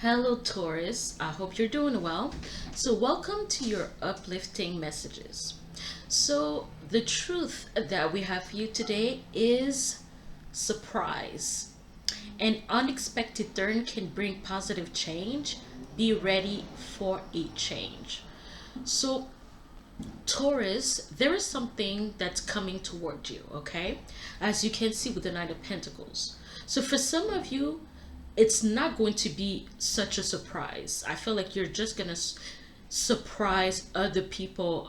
Hello, Taurus. I hope you're doing well. So, welcome to your uplifting messages. So, the truth that we have for you today is surprise. An unexpected turn can bring positive change. Be ready for a change. So, Taurus, there is something that's coming toward you, okay? As you can see with the Knight of Pentacles. So, for some of you, it's not going to be such a surprise. I feel like you're just gonna surprise other people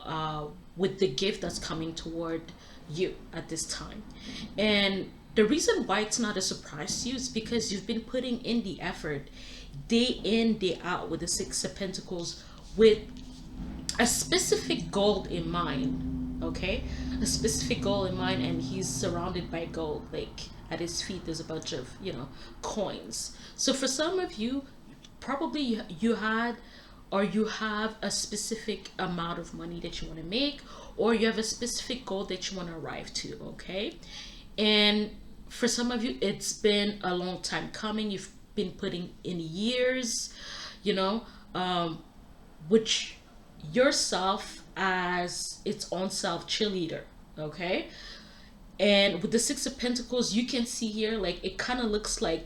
with the gift that's coming toward you at this time. And the reason why it's not a surprise to you is because you've been putting in the effort day in, day out with the Six of Pentacles with a specific goal in mind. Okay, a specific goal in mind, and he's surrounded by gold. Like at his feet there's a bunch of coins. So for some of you, probably you had or you have a specific amount of money that you want to make, or you have a specific goal that you want to arrive to. Okay, and for some of you it's been a long time coming. You've been putting in years, you know um, which yourself as its own self cheerleader. Okay, and with the Six of Pentacles, you can see here, like, it kind of looks like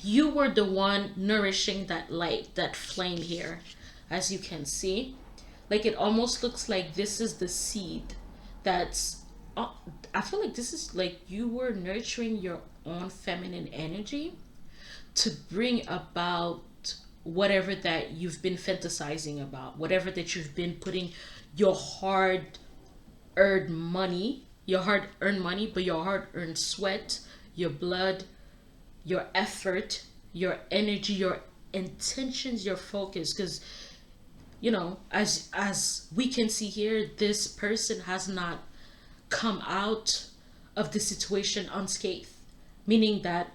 you were the one nourishing that light, that flame here, as you can see. Like, it almost looks like this is the seed that's I feel like this is like you were nurturing your own feminine energy to bring about whatever that you've been fantasizing about, whatever that you've been putting your hard earned money, but your hard earned sweat, your blood, your effort, your energy, your intentions, your focus. Because as we can see here, this person has not come out of the situation unscathed, meaning that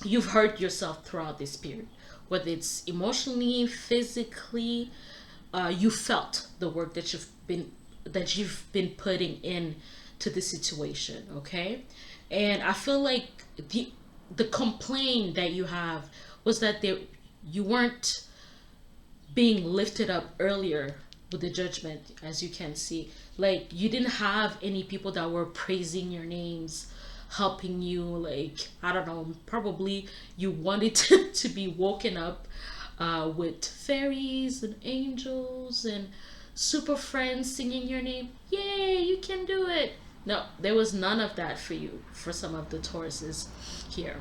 you've hurt yourself throughout this period, whether it's emotionally, physically. You felt the work that you've been putting in to the situation. Okay, and I feel like the complaint that you have was that you weren't being lifted up earlier with the Judgment. As you can see, like, you didn't have any people that were praising your names, helping you. Like, I don't know, probably you wanted to be woken up with fairies and angels and super friends singing your name. Yay, you can do it. No, there was none of that for you, for some of the Tauruses here.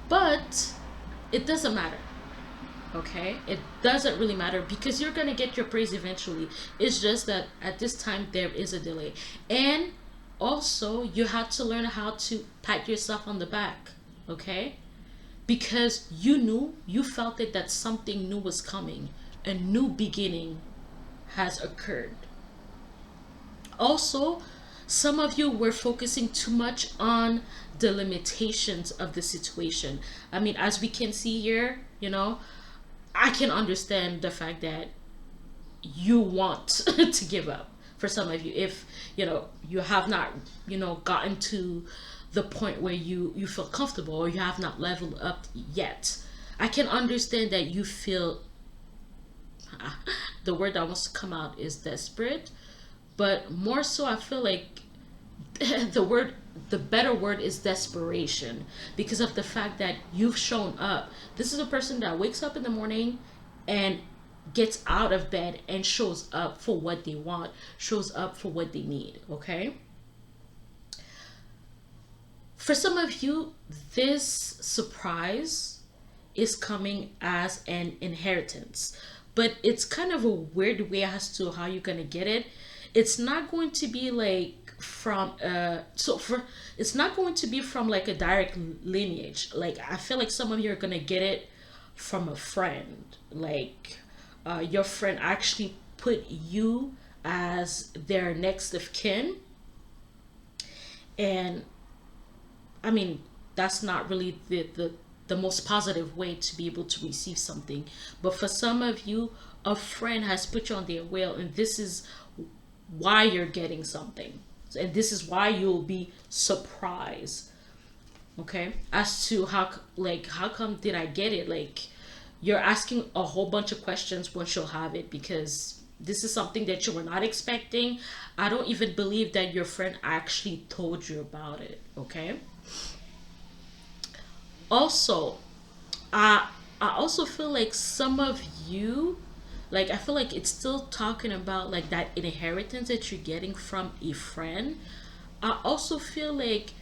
But it doesn't matter. Okay, it doesn't really matter, because you're gonna get your praise eventually. It's just that at this time there is a delay. And also, you have to learn how to pat yourself on the back. Okay, because you felt it, that something new was coming. A new beginning has occurred. Also, some of you were focusing too much on the limitations of the situation. I mean, as we can see here, I can understand the fact that you want to give up. For some of you, if you have not gotten to the point where you feel comfortable, or you have not leveled up yet, I can understand that you feel the word that wants to come out is desperate. But more so, I feel like the better word is desperation, because of the fact that you've shown up. This is a person that wakes up in the morning and gets out of bed and shows up for what they want, shows up for what they need. Okay, for some of you, this surprise is coming as an inheritance, but it's kind of a weird way as to how you're gonna get it. It's not going to be like from it's not going to be from like a direct lineage. Like, I feel like some of you are gonna get it from a friend. Like, your friend actually put you as their next of kin. And I mean, that's not really the most positive way to be able to receive something. But for some of you, a friend has put you on their wheel, and this is why you're getting something. And this is why you'll be surprised. Okay, as to how come did I get it? Like, you're asking a whole bunch of questions once you'll have it, because this is something that you were not expecting. I don't even believe that your friend actually told you about it. Okay. Also, I I also feel like some of you, like, I feel like it's still talking about like that inheritance that you're getting from a friend. I also feel like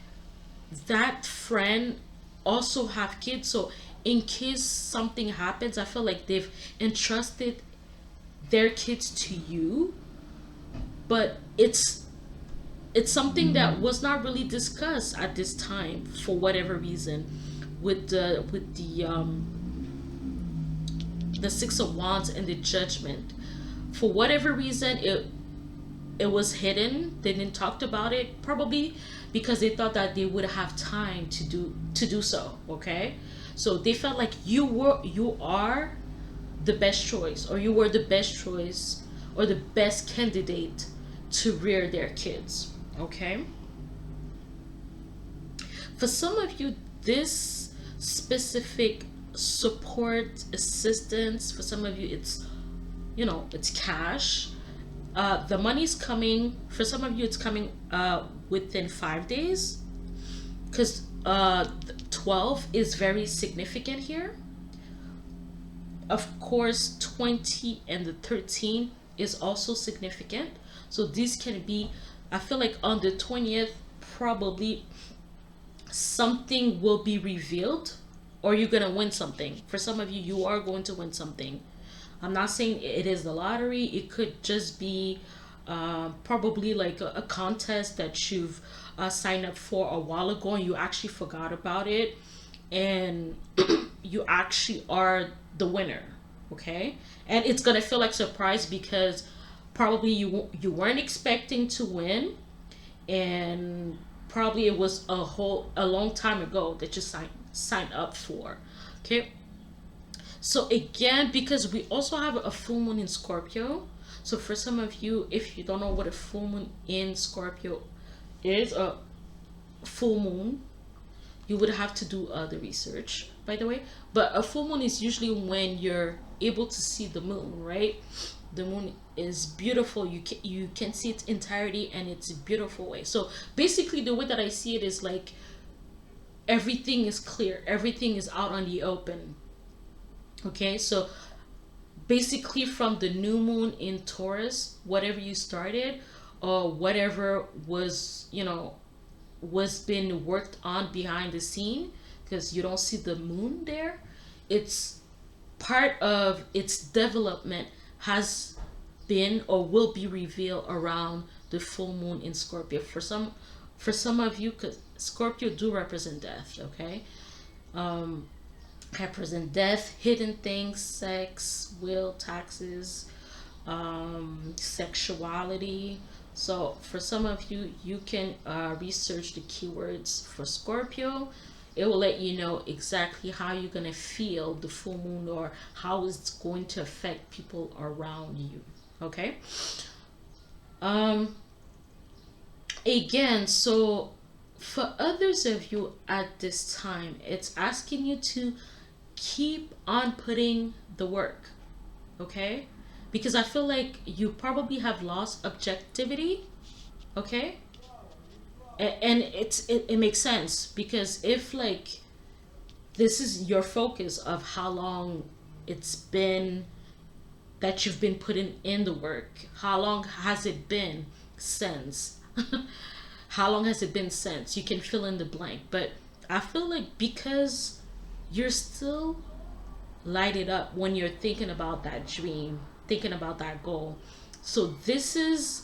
that friend also have kids, so in case something happens, I feel like they've entrusted their kids to you, but it's something that was not really discussed at this time for whatever reason, with the Six of Wands and the Judgment. For whatever reason, it was hidden. They didn't talk about it, probably because they thought that they would have time to do so. Okay, so they felt like you are the best choice, or you were the best choice, or the best candidate to rear their kids. Okay, for some of you, this specific support assistance, for some of you it's, it's cash. The money's coming. For some of you, it's coming within 5 days, because 12 is very significant here. Of course, 20 and the 13 is also significant. So these can be, I feel like on the 20th, probably something will be revealed, or you're going to win something. For some of you, you are going to win something. I'm not saying it is the lottery. It could just be probably like a contest that you've signed up for a while ago and you actually forgot about it, and you actually are the winner. Okay, and it's gonna feel like surprise, because probably you weren't expecting to win, and probably it was a long time ago that you signed up for. Okay, so again, because we also have a full moon in Scorpio, so for some of you, if you don't know what a full moon in Scorpio is, a full moon, you would have to do the research, by the way. But a full moon is usually when you're able to see the moon, right? The moon is beautiful. You can see its entirety, and it's a beautiful way. So basically, the way that I see it is like everything is clear, everything is out on the open. Okay, so basically from the new moon in Taurus, whatever you started, or whatever was been worked on behind the scene, because you don't see the moon there, it's part of its development has been or will be revealed around the full moon in Scorpio. For some of you, because Scorpio do represent death. Okay, represent death, hidden things, sex, will, taxes, sexuality. So for some of you, you can research the keywords for Scorpio. It will let you know exactly how you're going to feel the full moon, or how it's going to affect people around you. Okay. Um, Again, so for others of you at this time, it's asking you to keep on putting the work. Okay, because I feel like you probably have lost objectivity. Okay, and it makes sense, because if like this is your focus of how long it's been that you've been putting in the work, how long has it been since? How long has it been since? You can fill in the blank, but I feel like because you're still lighted up when you're thinking about that dream, thinking about that goal. So this is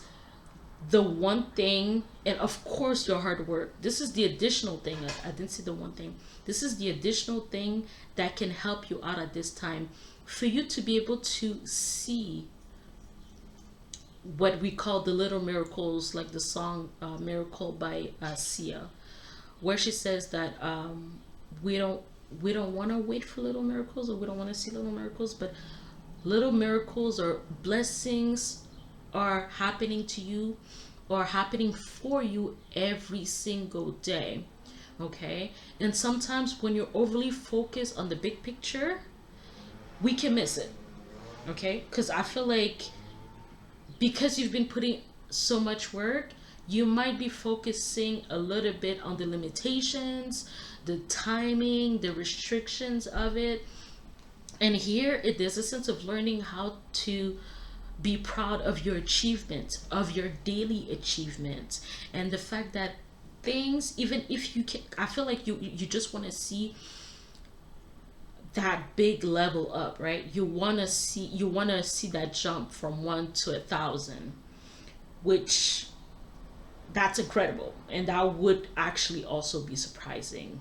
the one thing, and of course your hard work. This is the additional thing. I didn't see the one thing. This is the additional thing that can help you out at this time, for you to be able to see what we call the little miracles, like the song "Miracle" by Sia, where she says that we don't we don't want to wait for little miracles, or we don't want to see little miracles, but little miracles or blessings are happening to you, or happening for you every single day. Okay. And sometimes when you're overly focused on the big picture, we can miss it. Okay. Because I feel like because you've been putting so much work, you might be focusing a little bit on the limitations, the timing, the restrictions of it. And here it is a sense of learning how to be proud of your achievements, of your daily achievements, and the fact that things, even if you can, I feel like you just want to see that big level up, right? You want to see that jump from 1 to 1,000, which that's incredible, and that would actually also be surprising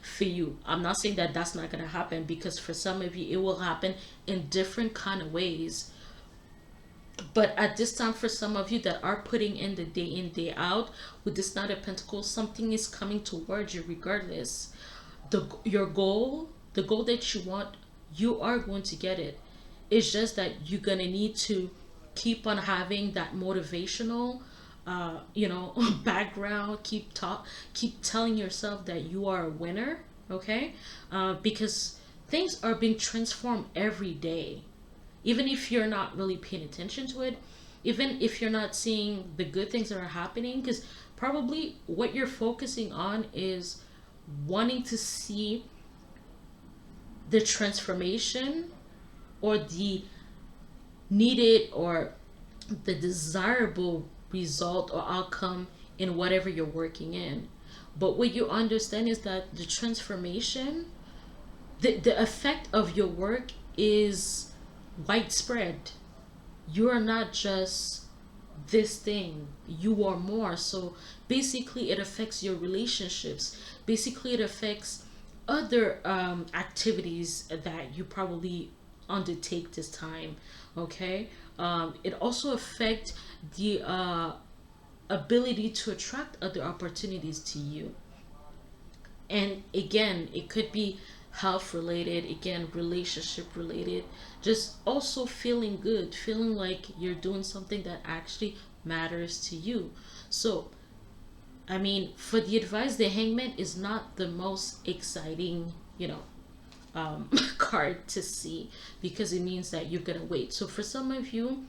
for you. I'm not saying that that's not going to happen, because for some of you it will happen in different kind of ways. But at this time, for some of you that are putting in the day in day out with this Knight of Pentacles, something is coming towards you regardless. The goal that you want, you are going to get it. It's just that you're gonna need to keep on having that motivational background. Keep telling yourself that you are a winner. Okay. Because things are being transformed every day, even if you're not really paying attention to it, even if you're not seeing the good things that are happening, because probably what you're focusing on is wanting to see the transformation, or the needed, or the desirable result or outcome in whatever you're working in. But what you understand is that the transformation, the effect of your work is widespread. You are not just this thing, you are more. So basically it affects your relationships, basically it affects other activities that you probably undertake this time. Okay. It also affects the ability to attract other opportunities to you. And again, it could be health related, again relationship related, just also feeling good, feeling like you're doing something that actually matters to you. So I mean, for the advice, the Hangman is not the most exciting, card to see, because it means that you're gonna wait. So for some of you,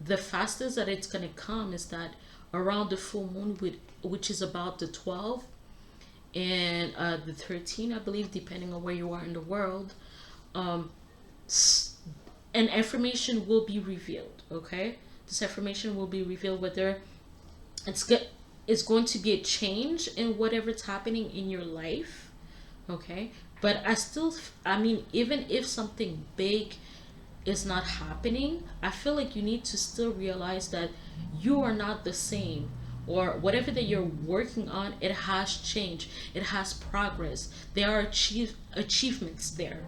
the fastest that it's gonna come is that around the full moon, which is about the 12th and the 13th, I believe, depending on where you are in the world, um, an information will be revealed. Okay, this information will be revealed, whether it's good, it's going to be a change in whatever's happening in your life. Okay. But I mean, even if something big is not happening, I feel like you need to still realize that you are not the same, or whatever that you're working on, it has changed, it has progress, there are achievements there,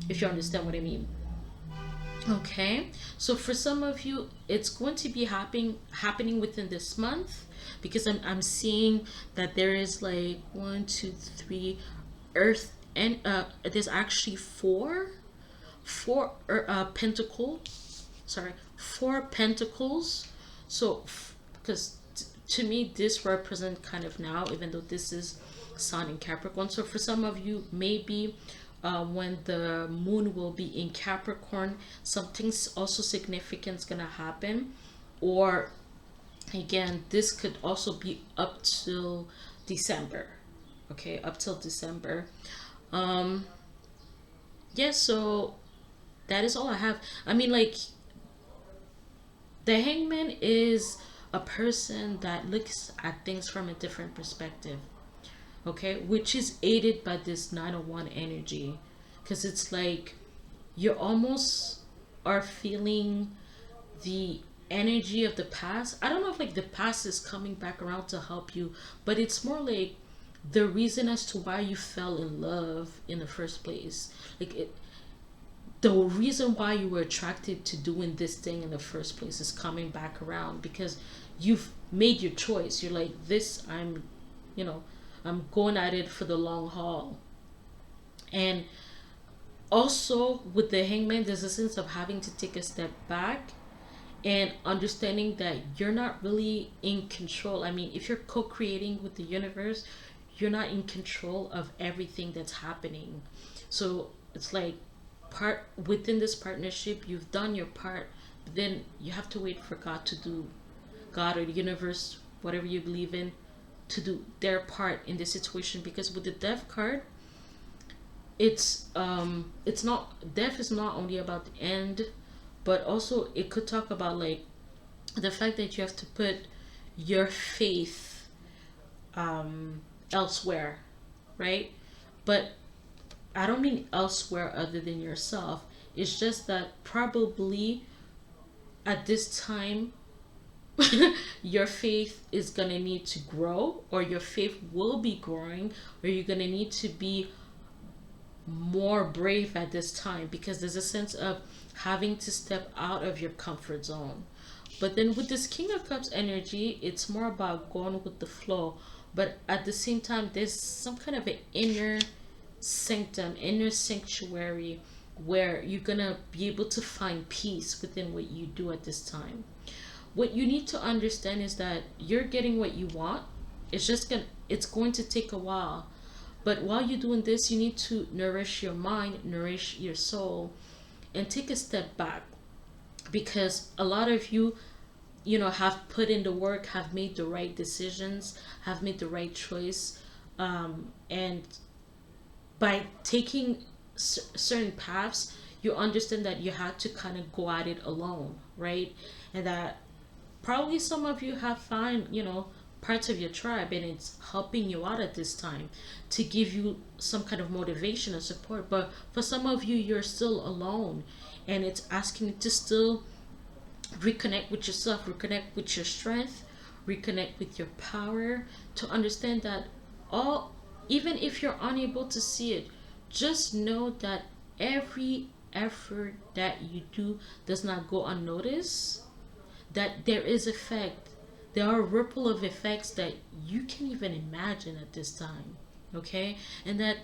if you understand what I mean. Okay, so for some of you, it's going to be happening within this month, because I'm seeing that there is like one, two, three, Earth, and there's actually four pentacle, sorry, four pentacles. So, because to me this represents kind of now, even though this is Sun in Capricorn. So for some of you, maybe when the moon will be in Capricorn, something's also significant is gonna happen. Or again, this could also be up till December. Okay, up till December. um yeah, so that is all I have. I mean, like, the Hangman is a person that looks at things from a different perspective. Okay, which is aided by this 901 energy, because it's like you almost are feeling the energy of the past. I don't know if like the past is coming back around to help you, but it's more like the reason as to why you fell in love in the first place. Like the reason why you were attracted to doing this thing in the first place is coming back around, because you've made your choice. You're like, this, you know I'm going at it for the long haul. And also with the Hangman, there's a sense of having to take a step back and understanding that you're not really in control. I mean, if you're co-creating with the universe, you're not in control of everything that's happening. So it's like, part within this partnership, you've done your part, but then you have to wait for God to do, God or the universe, whatever you believe in, to do their part in this situation. Because with the death card, it's not, death is not only about the end, but also it could talk about like the fact that you have to put your faith elsewhere, right? But I don't mean elsewhere other than yourself. It's just that probably at this time your faith is going to need to grow, or your faith will be growing, or you're going to need to be more brave at this time, because there's a sense of having to step out of your comfort zone. But then with this King of Cups energy, it's more about going with the flow. But at the same time, there's some kind of an inner sanctum, inner sanctuary, where you're gonna be able to find peace within what you do at this time. What you need to understand is that you're getting what you want. It's going to take a while. But while you're doing this, you need to nourish your mind, nourish your soul, and take a step back, because a lot of you, have put in the work, have made the right decisions, have made the right choice, and by taking certain paths, you understand that you had to kind of go at it alone, right? And that probably some of you have found, parts of your tribe, and it's helping you out at this time to give you some kind of motivation and support. But for some of you, you're still alone, and it's asking you to still reconnect with yourself, reconnect with your strength, reconnect with your power, to understand that all, even if you're unable to see it, just know that every effort that you do does not go unnoticed, that there is effect. There are ripple of effects that you can't even imagine at this time. Okay? And that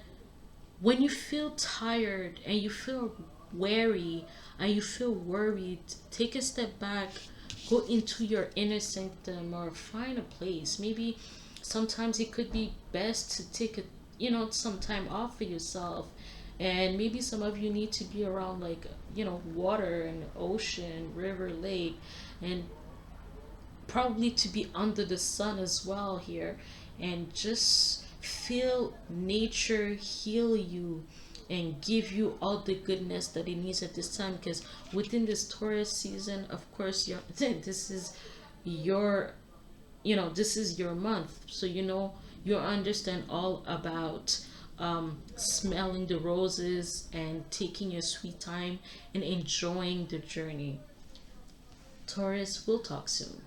when you feel tired and you feel weary and you feel worried, take a step back, go into your inner sanctum, or find a place. Maybe sometimes it could be best to take some time off for yourself. And maybe some of you need to be around, like, water and ocean, river, lake, and probably to be under the sun as well here, and just feel nature heal you and give you all the goodness that it needs at this time. Because within this Taurus season, of course, this is your, this is your month, so you understand all about smelling the roses and taking your sweet time and enjoying the journey. Taurus, we'll talk soon.